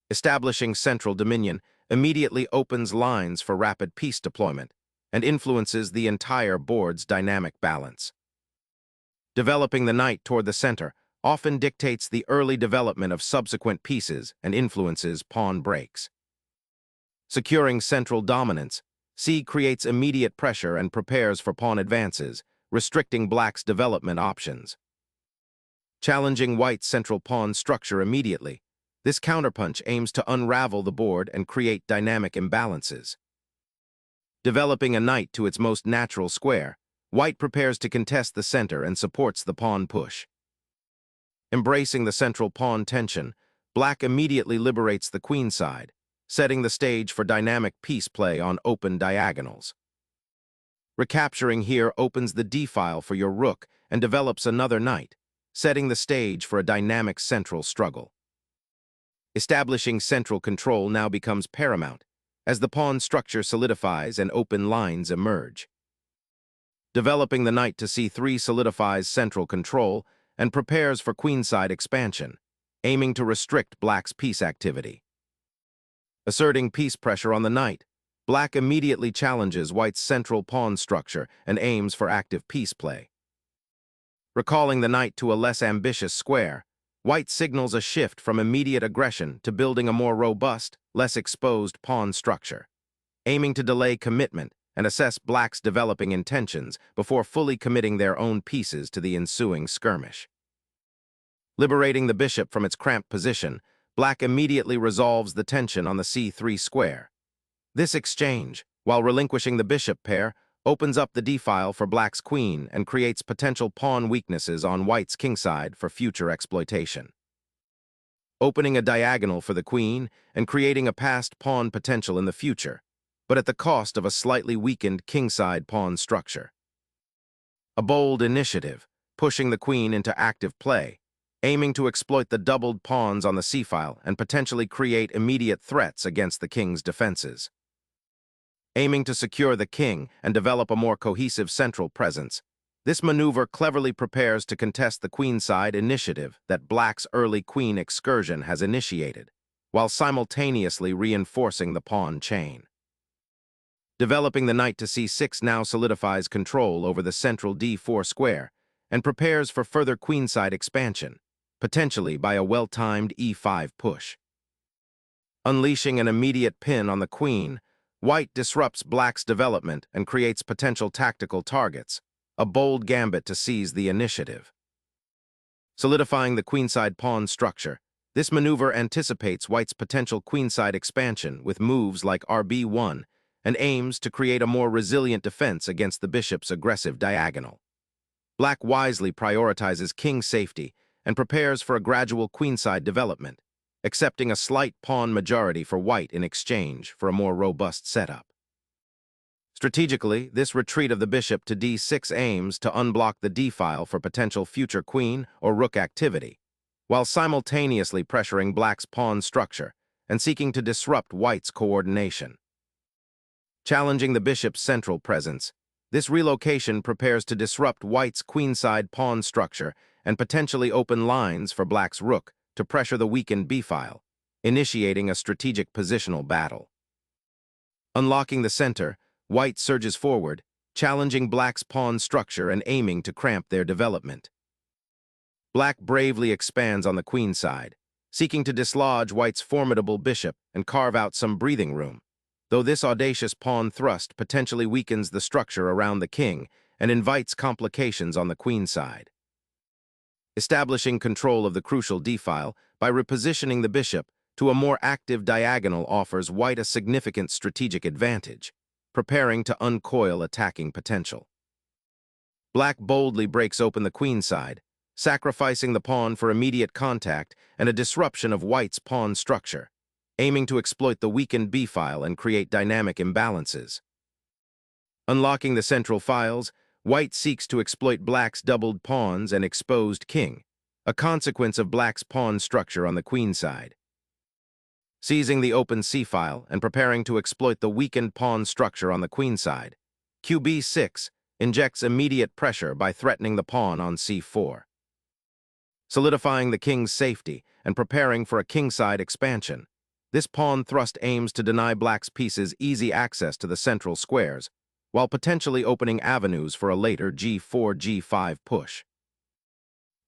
Establishing central dominion immediately opens lines for rapid piece deployment and influences the entire board's dynamic balance. Developing the knight toward the center often dictates the early development of subsequent pieces and influences pawn breaks. Securing central dominance, c creates immediate pressure and prepares for pawn advances, restricting black's development options. Challenging white's central pawn structure immediately, this counterpunch aims to unravel the board and create dynamic imbalances. Developing a knight to its most natural square, white prepares to contest the center and supports the pawn push. Embracing the central pawn tension, black immediately liberates the queen side, setting the stage for dynamic piece play on open diagonals. Recapturing here opens the d-file for your rook and develops another knight, setting the stage for a dynamic central struggle. Establishing central control now becomes paramount, as the pawn structure solidifies and open lines emerge. Developing the knight to c3 solidifies central control and prepares for queenside expansion, aiming to restrict black's piece activity. Asserting piece pressure on the knight, black immediately challenges white's central pawn structure and aims for active piece play. Recalling the knight to a less ambitious square, white signals a shift from immediate aggression to building a more robust, less exposed pawn structure, aiming to delay commitment and assess black's developing intentions before fully committing their own pieces to the ensuing skirmish. Liberating the bishop from its cramped position, black immediately resolves the tension on the c3 square. This exchange, while relinquishing the bishop pair, opens up the d-file for black's queen and creates potential pawn weaknesses on white's kingside for future exploitation. Opening a diagonal for the queen and creating a passed pawn potential in the future, but at the cost of a slightly weakened kingside pawn structure. A bold initiative, pushing the queen into active play, aiming to exploit the doubled pawns on the c-file and potentially create immediate threats against the king's defenses. Aiming to secure the king and develop a more cohesive central presence, this maneuver cleverly prepares to contest the queenside initiative that black's early queen excursion has initiated, while simultaneously reinforcing the pawn chain. Developing the knight to c6 now solidifies control over the central d4 square and prepares for further queenside expansion, potentially by a well-timed e5 push. Unleashing an immediate pin on the queen, white disrupts black's development and creates potential tactical targets, a bold gambit to seize the initiative. Solidifying the queenside pawn structure, this maneuver anticipates white's potential queenside expansion with moves like rb1 and aims to create a more resilient defense against the bishop's aggressive diagonal. Black wisely prioritizes king safety and prepares for a gradual queenside development, accepting a slight pawn majority for white in exchange for a more robust setup. Strategically, this retreat of the bishop to d6 aims to unblock the d-file for potential future queen or rook activity, while simultaneously pressuring black's pawn structure and seeking to disrupt white's coordination. Challenging the bishop's central presence, this relocation prepares to disrupt white's queenside pawn structure and potentially open lines for black's rook to pressure the weakened b-file, initiating a strategic positional battle. Unlocking the center, white surges forward, challenging black's pawn structure and aiming to cramp their development. Black bravely expands on the queen side, seeking to dislodge white's formidable bishop and carve out some breathing room, though this audacious pawn thrust potentially weakens the structure around the king and invites complications on the queen side. Establishing control of the crucial d-file by repositioning the bishop to a more active diagonal offers white a significant strategic advantage, preparing to uncoil attacking potential. Black boldly breaks open the queen side, sacrificing the pawn for immediate contact and a disruption of white's pawn structure, aiming to exploit the weakened b-file and create dynamic imbalances. Unlocking the central files, white seeks to exploit black's doubled pawns and exposed king, a consequence of black's pawn structure on the queen side. Seizing the open c-file and preparing to exploit the weakened pawn structure on the queen side, qb6 injects immediate pressure by threatening the pawn on c4. Solidifying the king's safety and preparing for a kingside expansion, This pawn thrust aims to deny black's pieces easy access to the central squares, while potentially opening avenues for a later g4-g5 push.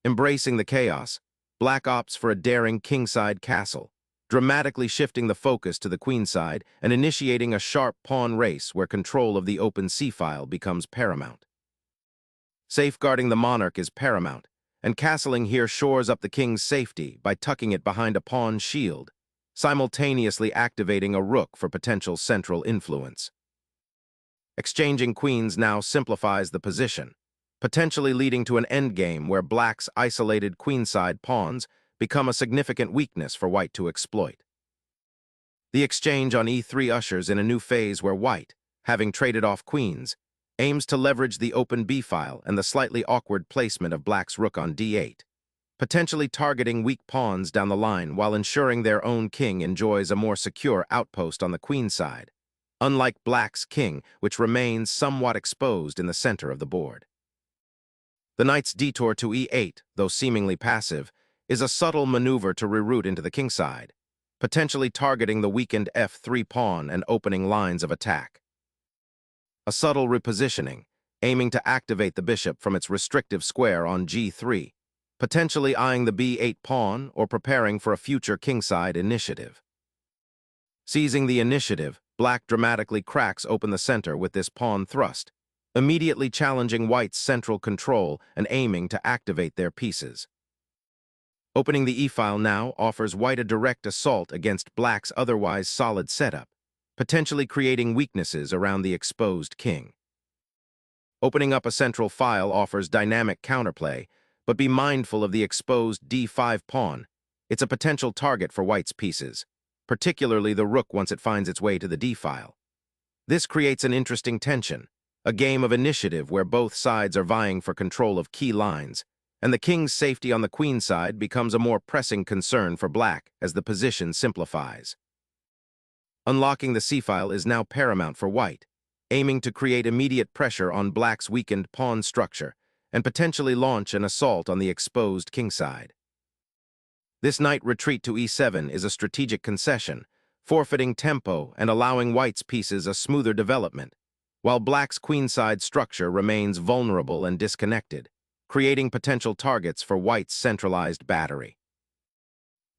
Embracing the chaos, black opts for a daring kingside castle, dramatically shifting the focus to the queenside and initiating a sharp pawn race where control of the open c-file becomes paramount. Safeguarding the monarch is paramount, and castling here shores up the king's safety by tucking it behind a pawn shield, simultaneously activating a rook for potential central influence. Exchanging queens now simplifies the position, potentially leading to an endgame where black's isolated queenside pawns become a significant weakness for white to exploit. The exchange on e3 ushers in a new phase where white, having traded off queens, aims to leverage the open b-file and the slightly awkward placement of black's rook on d8, potentially targeting weak pawns down the line while ensuring their own king enjoys a more secure outpost on the queen side, unlike black's king, which remains somewhat exposed in the center of the board. The knight's detour to e8, though seemingly passive, is a subtle maneuver to reroute into the kingside, potentially targeting the weakened f3 pawn and opening lines of attack. A subtle repositioning, aiming to activate the bishop from its restrictive square on g3, potentially eyeing the b8 pawn or preparing for a future kingside initiative. Seizing the initiative, black dramatically cracks open the center with this pawn thrust, immediately challenging white's central control and aiming to activate their pieces. Opening the e-file now offers white a direct assault against black's otherwise solid setup, potentially creating weaknesses around the exposed king. Opening up a central file offers dynamic counterplay, but be mindful of the exposed d5 pawn. It's a potential target for white's pieces, particularly the rook once it finds its way to the d-file. This creates an interesting tension, a game of initiative where both sides are vying for control of key lines, and the king's safety on the queen side becomes a more pressing concern for black as the position simplifies. Unlocking the c-file is now paramount for white, aiming to create immediate pressure on black's weakened pawn structure and potentially launch an assault on the exposed kingside. This knight retreat to e7 is a strategic concession, forfeiting tempo and allowing white's pieces a smoother development, while black's queenside structure remains vulnerable and disconnected, creating potential targets for white's centralized battery.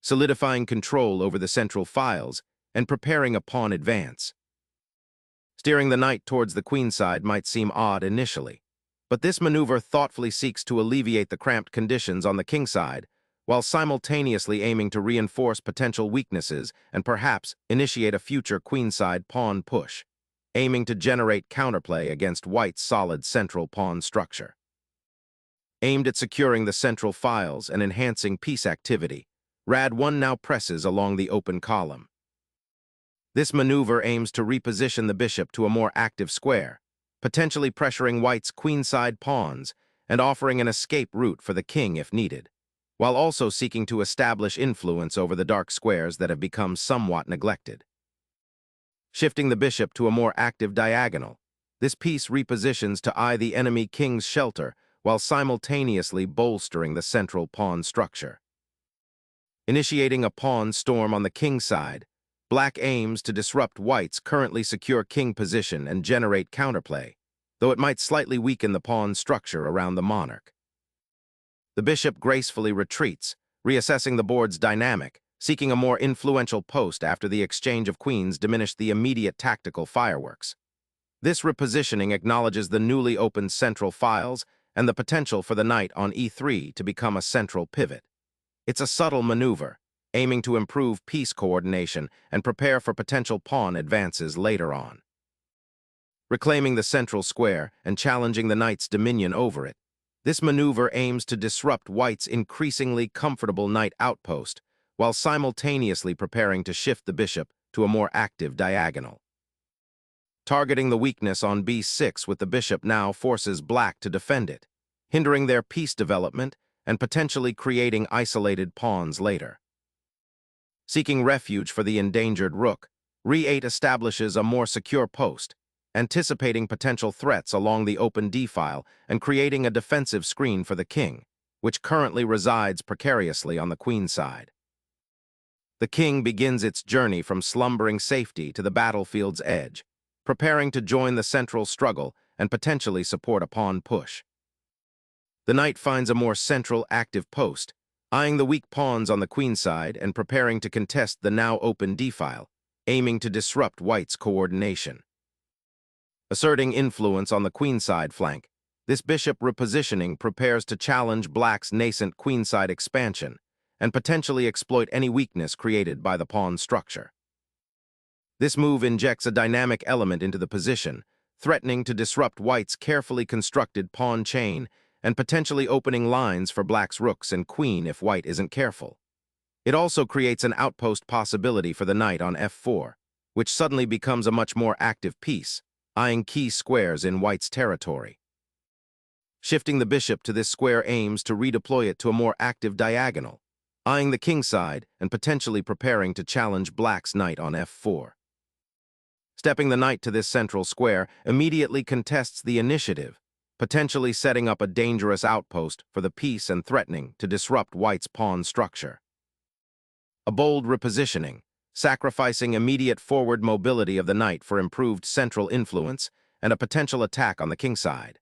Solidifying control over the central files and preparing a pawn advance. Steering the knight towards the queenside might seem odd initially, but this maneuver thoughtfully seeks to alleviate the cramped conditions on the kingside while simultaneously aiming to reinforce potential weaknesses and perhaps initiate a future queenside pawn push, aiming to generate counterplay against white's solid central pawn structure. Aimed at securing the central files and enhancing piece activity, Rad 1 now presses along the open column. This maneuver aims to reposition the bishop to a more active square, potentially pressuring white's queenside pawns and offering an escape route for the king if needed, while also seeking to establish influence over the dark squares that have become somewhat neglected. Shifting the bishop to a more active diagonal, this piece repositions to eye the enemy king's shelter while simultaneously bolstering the central pawn structure. Initiating a pawn storm on the king side, black aims to disrupt white's currently secure king position and generate counterplay, though it might slightly weaken the pawn structure around the monarch. The bishop gracefully retreats, reassessing the board's dynamic, seeking a more influential post after the exchange of queens diminished the immediate tactical fireworks. This repositioning acknowledges the newly opened central files and the potential for the knight on e3 to become a central pivot. It's a subtle maneuver, aiming to improve piece coordination and prepare for potential pawn advances later on. Reclaiming the central square and challenging the knight's dominion over it, this maneuver aims to disrupt white's increasingly comfortable knight outpost while simultaneously preparing to shift the bishop to a more active diagonal. Targeting the weakness on b6 with the bishop now forces black to defend it, hindering their piece development and potentially creating isolated pawns later. Seeking refuge for the endangered rook, Re8 establishes a more secure post, anticipating potential threats along the open d-file and creating a defensive screen for the king, which currently resides precariously on the queen side. The king begins its journey from slumbering safety to the battlefield's edge, preparing to join the central struggle and potentially support a pawn push. The knight finds a more central, active post, eyeing the weak pawns on the queen side and preparing to contest the now open d-file, aiming to disrupt white's coordination. Asserting influence on the queenside flank, this bishop repositioning prepares to challenge black's nascent queenside expansion and potentially exploit any weakness created by the pawn structure. This move injects a dynamic element into the position, threatening to disrupt white's carefully constructed pawn chain and potentially opening lines for black's rooks and queen if white isn't careful. It also creates an outpost possibility for the knight on f4, which suddenly becomes a much more active piece, eyeing key squares in white's territory. Shifting the bishop to this square aims to redeploy it to a more active diagonal, eyeing the king side and potentially preparing to challenge black's knight on f4. Stepping the knight to this central square immediately contests the initiative, potentially setting up a dangerous outpost for the piece and threatening to disrupt white's pawn structure. A bold repositioning, sacrificing immediate forward mobility of the knight for improved central influence and a potential attack on the king side.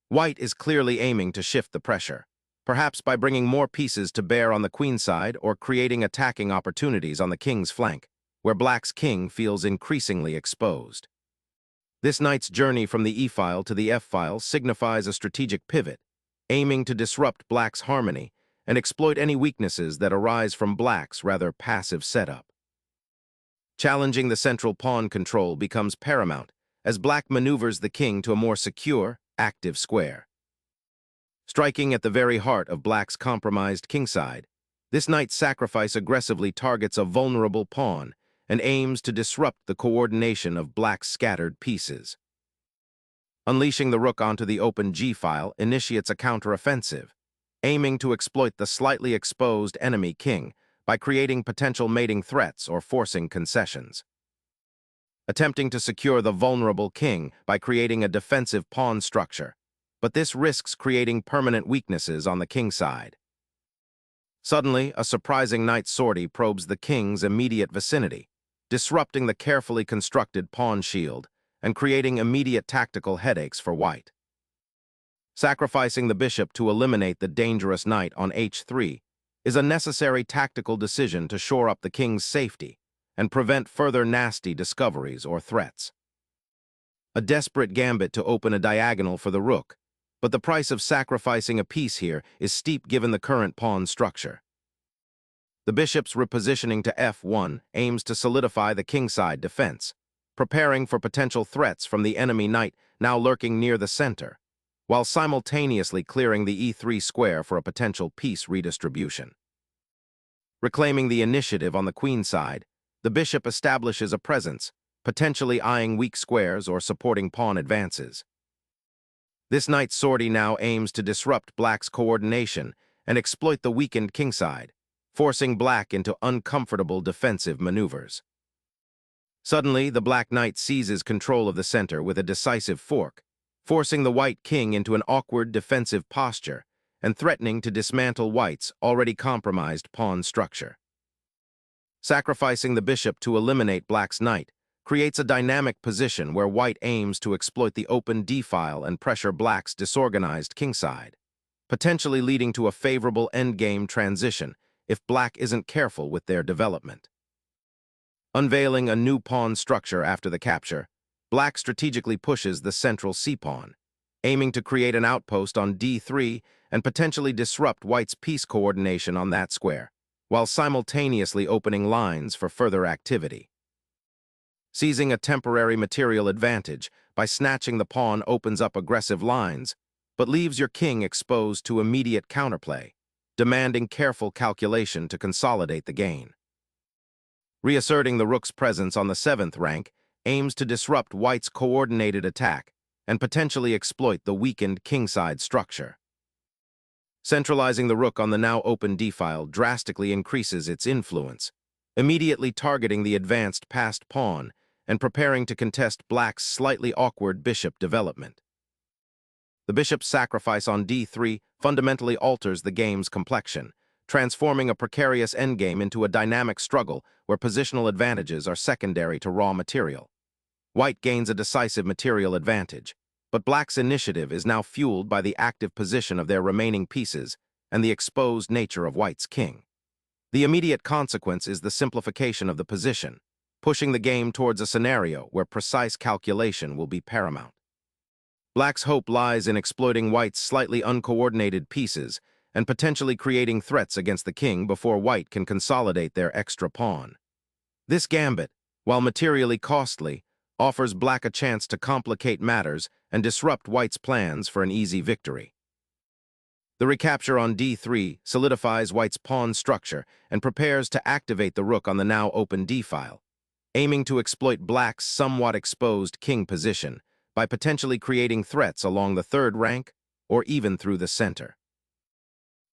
White is clearly aiming to shift the pressure, perhaps by bringing more pieces to bear on the queen side or creating attacking opportunities on the king's flank, where black's king feels increasingly exposed. This knight's journey from the e-file to the f-file signifies a strategic pivot, aiming to disrupt black's harmony and exploit any weaknesses that arise from black's rather passive setup. Challenging the central pawn control becomes paramount as black maneuvers the king to a more secure, active square. Striking at the very heart of black's compromised kingside, this knight's sacrifice aggressively targets a vulnerable pawn and aims to disrupt the coordination of black's scattered pieces. Unleashing the rook onto the open g-file initiates a counteroffensive, aiming to exploit the slightly exposed enemy king by creating potential mating threats or forcing concessions. Attempting to secure the vulnerable king by creating a defensive pawn structure, but this risks creating permanent weaknesses on the king side. Suddenly, a surprising knight sortie probes the king's immediate vicinity, disrupting the carefully constructed pawn shield and creating immediate tactical headaches for white. Sacrificing the bishop to eliminate the dangerous knight on h3 is a necessary tactical decision to shore up the king's safety and prevent further nasty discoveries or threats. A desperate gambit to open a diagonal for the rook, but the price of sacrificing a piece here is steep given the current pawn structure. The bishop's repositioning to f1 aims to solidify the kingside defense, preparing for potential threats from the enemy knight now lurking near the center, while simultaneously clearing the e3 square for a potential piece redistribution. Reclaiming the initiative on the queen side, the bishop establishes a presence, potentially eyeing weak squares or supporting pawn advances. This knight's sortie now aims to disrupt black's coordination and exploit the weakened kingside, forcing black into uncomfortable defensive maneuvers. Suddenly, the black knight seizes control of the center with a decisive fork, forcing the white king into an awkward defensive posture and threatening to dismantle white's already compromised pawn structure. Sacrificing the bishop to eliminate black's knight creates a dynamic position where white aims to exploit the open d-file and pressure black's disorganized kingside, potentially leading to a favorable endgame transition if black isn't careful with their development. Unveiling a new pawn structure after the capture, black strategically pushes the central c-pawn, aiming to create an outpost on d3 and potentially disrupt white's piece coordination on that square, while simultaneously opening lines for further activity. Seizing a temporary material advantage by snatching the pawn opens up aggressive lines, but leaves your king exposed to immediate counterplay, demanding careful calculation to consolidate the gain. Reasserting the rook's presence on the 7th rank aims to disrupt white's coordinated attack and potentially exploit the weakened kingside structure. Centralizing the rook on the now open d-file drastically increases its influence, immediately targeting the advanced passed pawn and preparing to contest black's slightly awkward bishop development. The bishop's sacrifice on d3 fundamentally alters the game's complexion, transforming a precarious endgame into a dynamic struggle where positional advantages are secondary to raw material. White gains a decisive material advantage, but Black's initiative is now fueled by the active position of their remaining pieces and the exposed nature of White's king. The immediate consequence is the simplification of the position, pushing the game towards a scenario where precise calculation will be paramount. Black's hope lies in exploiting White's slightly uncoordinated pieces and potentially creating threats against the king before White can consolidate their extra pawn. This gambit, while materially costly, offers Black a chance to complicate matters and disrupt White's plans for an easy victory. The recapture on d3 solidifies White's pawn structure and prepares to activate the rook on the now open d-file, aiming to exploit Black's somewhat exposed king position by potentially creating threats along the third rank or even through the center.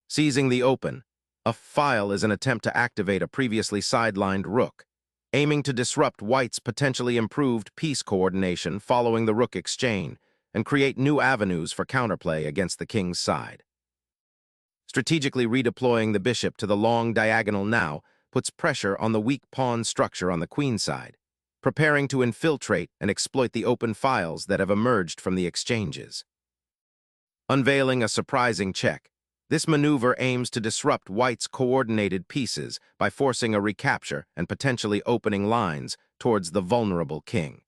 Seizing the open, a file is an attempt to activate a previously sidelined rook, aiming to disrupt White's potentially improved piece coordination following the rook exchange and create new avenues for counterplay against the king's side. Strategically redeploying the bishop to the long diagonal now puts pressure on the weak pawn structure on the queen side, preparing to infiltrate and exploit the open files that have emerged from the exchanges. Unveiling a surprising check, this maneuver aims to disrupt White's coordinated pieces by forcing a recapture and potentially opening lines towards the vulnerable king.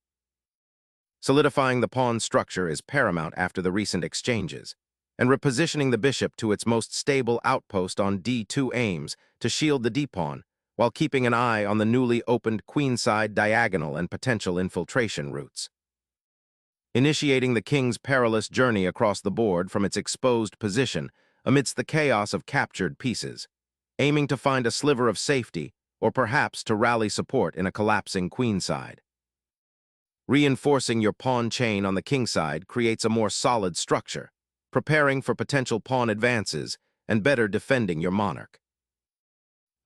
Solidifying the pawn structure is paramount after the recent exchanges, and repositioning the bishop to its most stable outpost on d2 aims to shield the d-pawn while keeping an eye on the newly opened queenside diagonal and potential infiltration routes. Initiating the king's perilous journey across the board from its exposed position amidst the chaos of captured pieces, aiming to find a sliver of safety or perhaps to rally support in a collapsing queenside. Reinforcing your pawn chain on the kingside creates a more solid structure, preparing for potential pawn advances and better defending your monarch.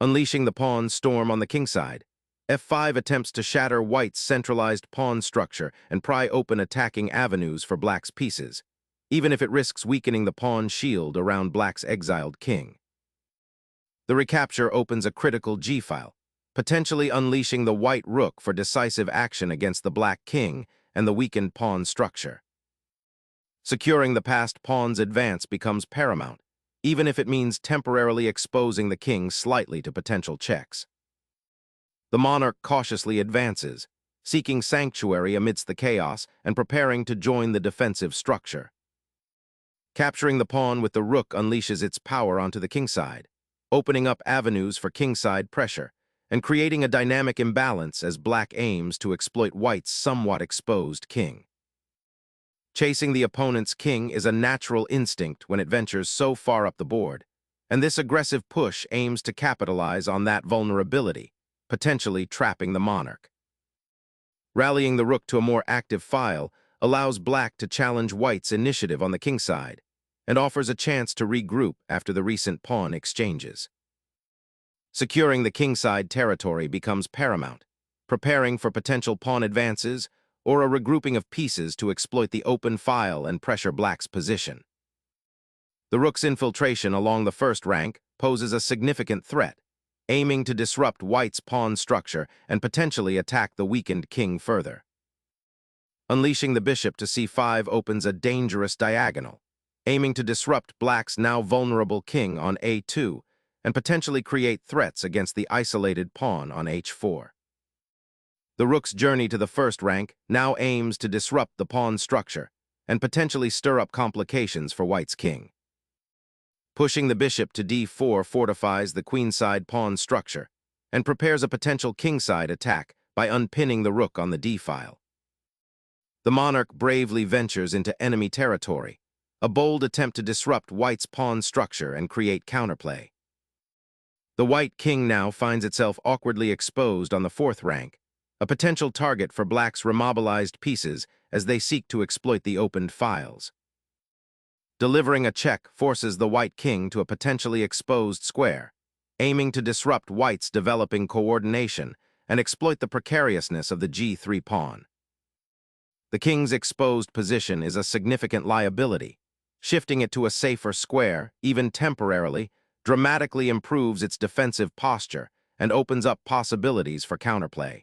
Unleashing the pawn storm on the kingside, f5 attempts to shatter White's centralized pawn structure and pry open attacking avenues for Black's pieces, even if it risks weakening the pawn shield around Black's exiled king. The recapture opens a critical g-file, potentially unleashing the White rook for decisive action against the Black king and the weakened pawn structure. Securing the passed pawn's advance becomes paramount, even if it means temporarily exposing the king slightly to potential checks. The monarch cautiously advances, seeking sanctuary amidst the chaos and preparing to join the defensive structure. Capturing the pawn with the rook unleashes its power onto the kingside, opening up avenues for kingside pressure and creating a dynamic imbalance as Black aims to exploit White's somewhat exposed king. Chasing the opponent's king is a natural instinct when it ventures so far up the board, and this aggressive push aims to capitalize on that vulnerability, potentially trapping the monarch. Rallying the rook to a more active file allows Black to challenge White's initiative on the kingside and offers a chance to regroup after the recent pawn exchanges. Securing the kingside territory becomes paramount, preparing for potential pawn advances or a regrouping of pieces to exploit the open file and pressure Black's position. The rook's infiltration along the first rank poses a significant threat, aiming to disrupt White's pawn structure and potentially attack the weakened king further. Unleashing the bishop to c5 opens a dangerous diagonal, aiming to disrupt Black's now vulnerable king on a2 and potentially create threats against the isolated pawn on h4. The rook's journey to the first rank now aims to disrupt the pawn structure and potentially stir up complications for White's king. Pushing the bishop to d4 fortifies the queenside pawn structure and prepares a potential kingside attack by unpinning the rook on the d-file. The monarch bravely ventures into enemy territory, a bold attempt to disrupt White's pawn structure and create counterplay. The White king now finds itself awkwardly exposed on the fourth rank, a potential target for Black's remobilized pieces as they seek to exploit the opened files. Delivering a check forces the White king to a potentially exposed square, aiming to disrupt White's developing coordination and exploit the precariousness of the g3 pawn. The king's exposed position is a significant liability, shifting it to a safer square, even temporarily, dramatically improves its defensive posture and opens up possibilities for counterplay.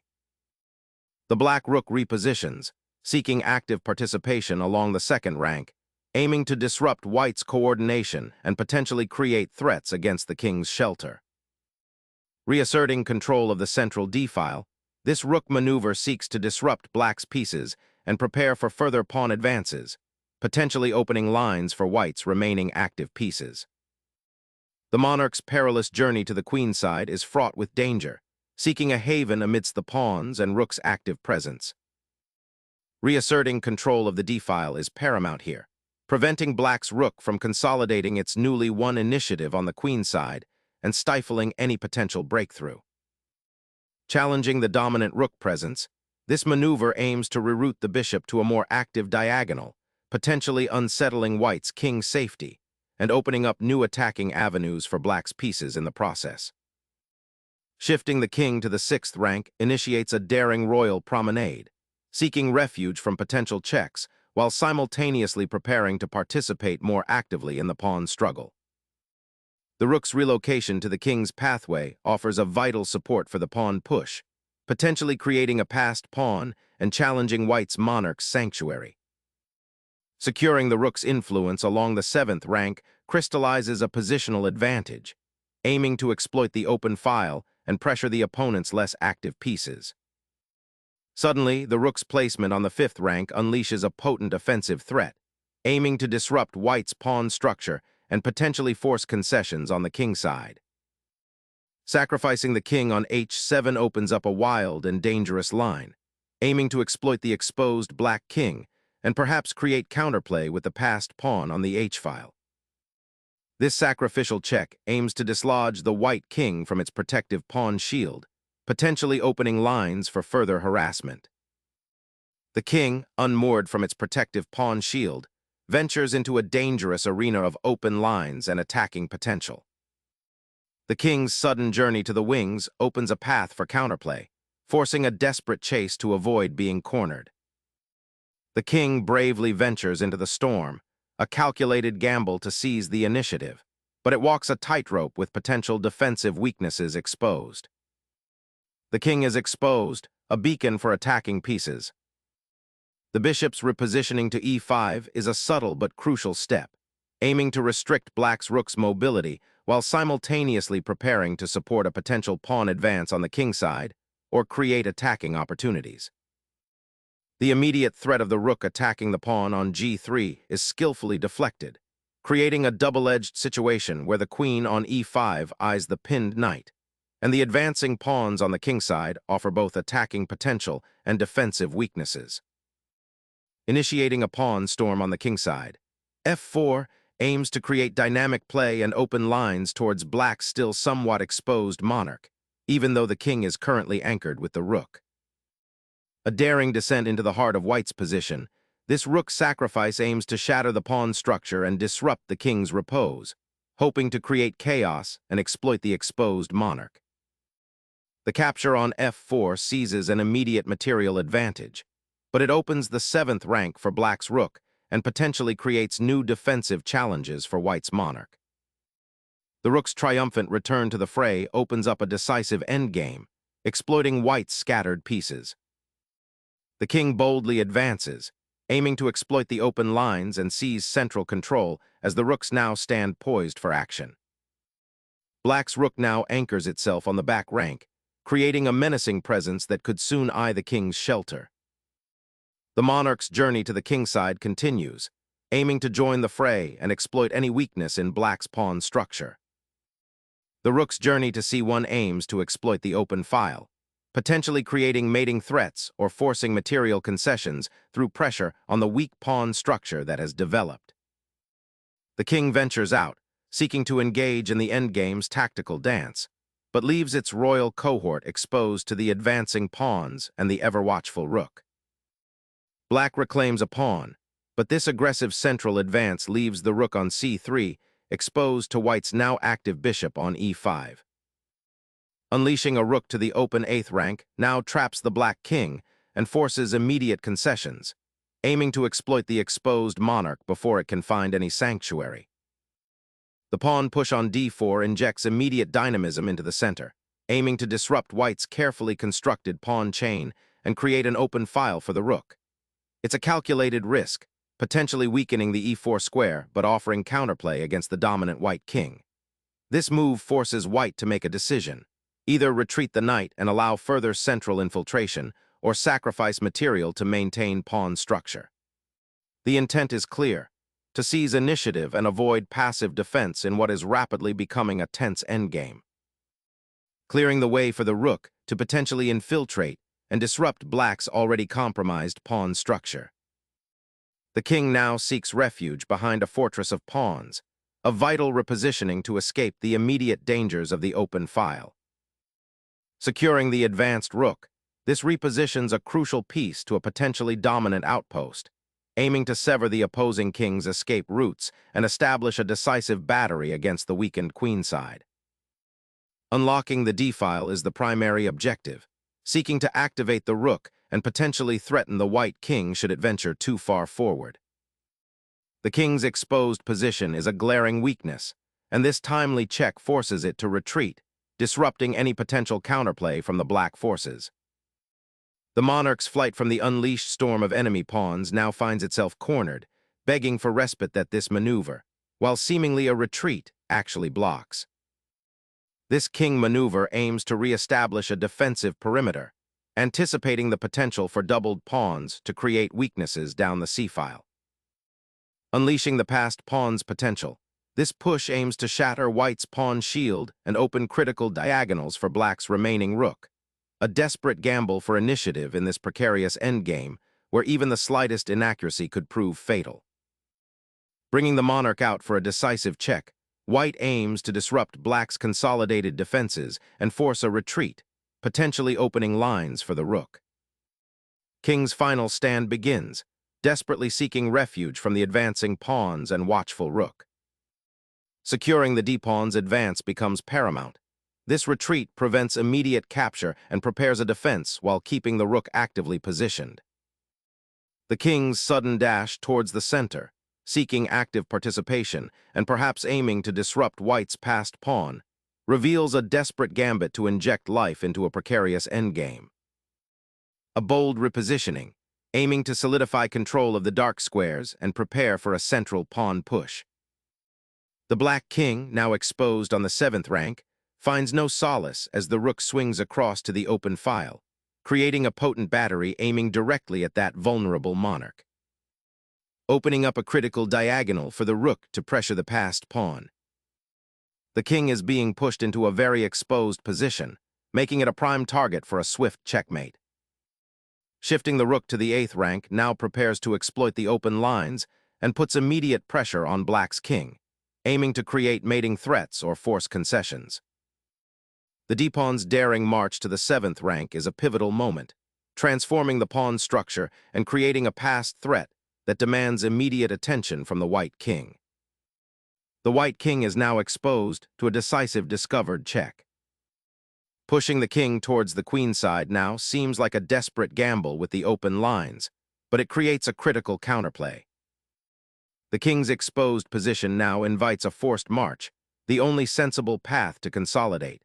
The black rook repositions, seeking active participation along the second rank, aiming to disrupt white's coordination and potentially create threats against the king's shelter. Reasserting control of the central d-file, this rook maneuver seeks to disrupt black's pieces and prepare for further pawn advances, potentially opening lines for white's remaining active pieces. The monarch's perilous journey to the queenside is fraught with danger, seeking a haven amidst the pawns and rook's active presence. Reasserting control of the d-file is paramount here, preventing black's rook from consolidating its newly won initiative on the queenside and stifling any potential breakthrough. Challenging the dominant rook presence, this maneuver aims to reroute the bishop to a more active diagonal, potentially unsettling white's king safety and opening up new attacking avenues for black's pieces in the process. Shifting the king to the sixth rank initiates a daring royal promenade, seeking refuge from potential checks while simultaneously preparing to participate more actively in the pawn struggle. The rook's relocation to the king's pathway offers a vital support for the pawn push, potentially creating a passed pawn and challenging white's monarch's sanctuary. Securing the rook's influence along the seventh rank crystallizes a positional advantage, aiming to exploit the open file and pressure the opponent's less active pieces. Suddenly, the rook's placement on the fifth rank unleashes a potent offensive threat, aiming to disrupt white's pawn structure and potentially force concessions on the king side. Sacrificing the king on h7 opens up a wild and dangerous line, aiming to exploit the exposed black king and perhaps create counterplay with the passed pawn on the h-file. This sacrificial check aims to dislodge the white king from its protective pawn shield, potentially opening lines for further harassment. The king, unmoored from its protective pawn shield, ventures into a dangerous arena of open lines and attacking potential. The king's sudden journey to the wings opens a path for counterplay, forcing a desperate chase to avoid being cornered. The king bravely ventures into the storm, a calculated gamble to seize the initiative, but it walks a tightrope with potential defensive weaknesses exposed. The king is exposed, a beacon for attacking pieces. The bishop's repositioning to e5 is a subtle but crucial step, aiming to restrict black's rook's mobility while simultaneously preparing to support a potential pawn advance on the king side or create attacking opportunities. The immediate threat of the rook attacking the pawn on g3 is skillfully deflected, creating a double-edged situation where the queen on e5 eyes the pinned knight, and the advancing pawns on the king side offer both attacking potential and defensive weaknesses. Initiating a pawn storm on the king side, f4 aims to create dynamic play and open lines towards black's still somewhat exposed monarch, even though the king is currently anchored with the rook. A daring descent into the heart of white's position, this rook sacrifice aims to shatter the pawn structure and disrupt the king's repose, hoping to create chaos and exploit the exposed monarch. The capture on f4 seizes an immediate material advantage, but it opens the seventh rank for black's rook and potentially creates new defensive challenges for white's monarch. The rook's triumphant return to the fray opens up a decisive endgame, exploiting white's scattered pieces. The king boldly advances, aiming to exploit the open lines and seize central control as the rooks now stand poised for action. Black's rook now anchors itself on the back rank, creating a menacing presence that could soon eye the king's shelter. The monarch's journey to the kingside continues, aiming to join the fray and exploit any weakness in black's pawn structure. The rook's journey to c1 aims to exploit the open file, potentially creating mating threats or forcing material concessions through pressure on the weak pawn structure that has developed. The king ventures out, seeking to engage in the endgame's tactical dance, but leaves its royal cohort exposed to the advancing pawns and the ever-watchful rook. Black reclaims a pawn, but this aggressive central advance leaves the rook on c3 exposed to white's now active bishop on e5. Unleashing a rook to the open 8th rank now traps the black king and forces immediate concessions, aiming to exploit the exposed monarch before it can find any sanctuary. The pawn push on d4 injects immediate dynamism into the center, aiming to disrupt white's carefully constructed pawn chain and create an open file for the rook. It's a calculated risk, potentially weakening the e4 square but offering counterplay against the dominant white king. This move forces white to make a decision: either retreat the knight and allow further central infiltration, or sacrifice material to maintain pawn structure. The intent is clear: to seize initiative and avoid passive defense in what is rapidly becoming a tense endgame. Clearing the way for the rook to potentially infiltrate and disrupt black's already compromised pawn structure. The king now seeks refuge behind a fortress of pawns, a vital repositioning to escape the immediate dangers of the open file. Securing the advanced rook, this repositions a crucial piece to a potentially dominant outpost, aiming to sever the opposing king's escape routes and establish a decisive battery against the weakened queenside. Unlocking the d-file is the primary objective, seeking to activate the rook and potentially threaten the white king should it venture too far forward. The king's exposed position is a glaring weakness, and this timely check forces it to retreat, disrupting any potential counterplay from the black forces. The monarch's flight from the unleashed storm of enemy pawns now finds itself cornered, begging for respite that this maneuver, while seemingly a retreat, actually blocks. This king maneuver aims to re-establish a defensive perimeter, anticipating the potential for doubled pawns to create weaknesses down the c-file. Unleashing the passed pawn's potential, this push aims to shatter white's pawn shield and open critical diagonals for black's remaining rook, a desperate gamble for initiative in this precarious endgame where even the slightest inaccuracy could prove fatal. Bringing the monarch out for a decisive check, white aims to disrupt black's consolidated defenses and force a retreat, potentially opening lines for the rook. King's final stand begins, desperately seeking refuge from the advancing pawns and watchful rook. Securing the d-pawn's advance becomes paramount. This retreat prevents immediate capture and prepares a defense while keeping the rook actively positioned. The king's sudden dash towards the center, seeking active participation and perhaps aiming to disrupt white's passed pawn, reveals a desperate gambit to inject life into a precarious endgame. A bold repositioning, aiming to solidify control of the dark squares and prepare for a central pawn push. The black king, now exposed on the 7th rank, finds no solace as the rook swings across to the open file, creating a potent battery aiming directly at that vulnerable monarch. Opening up a critical diagonal for the rook to pressure the passed pawn. The king is being pushed into a very exposed position, making it a prime target for a swift checkmate. Shifting the rook to the 8th rank now prepares to exploit the open lines and puts immediate pressure on black's king, aiming to create mating threats or force concessions. The d-pawn's daring march to the 7th rank is a pivotal moment, transforming the pawn structure and creating a passed threat that demands immediate attention from the white king. The white king is now exposed to a decisive discovered check. Pushing the king towards the queenside now seems like a desperate gamble with the open lines, but it creates a critical counterplay. The king's exposed position now invites a forced march, the only sensible path to consolidate.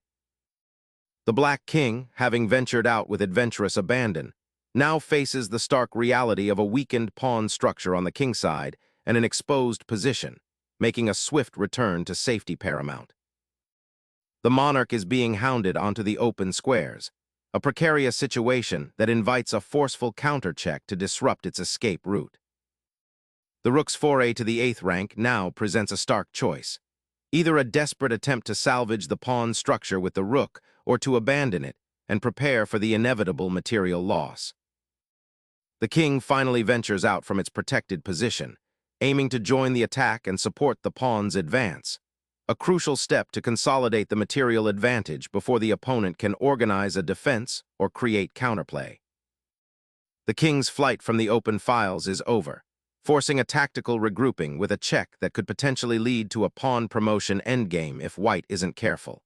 The black king, having ventured out with adventurous abandon, now faces the stark reality of a weakened pawn structure on the kingside and an exposed position, making a swift return to safety paramount. The monarch is being hounded onto the open squares, a precarious situation that invites a forceful counter-check to disrupt its escape route. The rook's foray to the 8th rank now presents a stark choice: either a desperate attempt to salvage the pawn structure with the rook or to abandon it and prepare for the inevitable material loss. The king finally ventures out from its protected position, aiming to join the attack and support the pawn's advance, a crucial step to consolidate the material advantage before the opponent can organize a defense or create counterplay. The king's flight from the open files is over, forcing a tactical regrouping with a check that could potentially lead to a pawn promotion endgame if white isn't careful.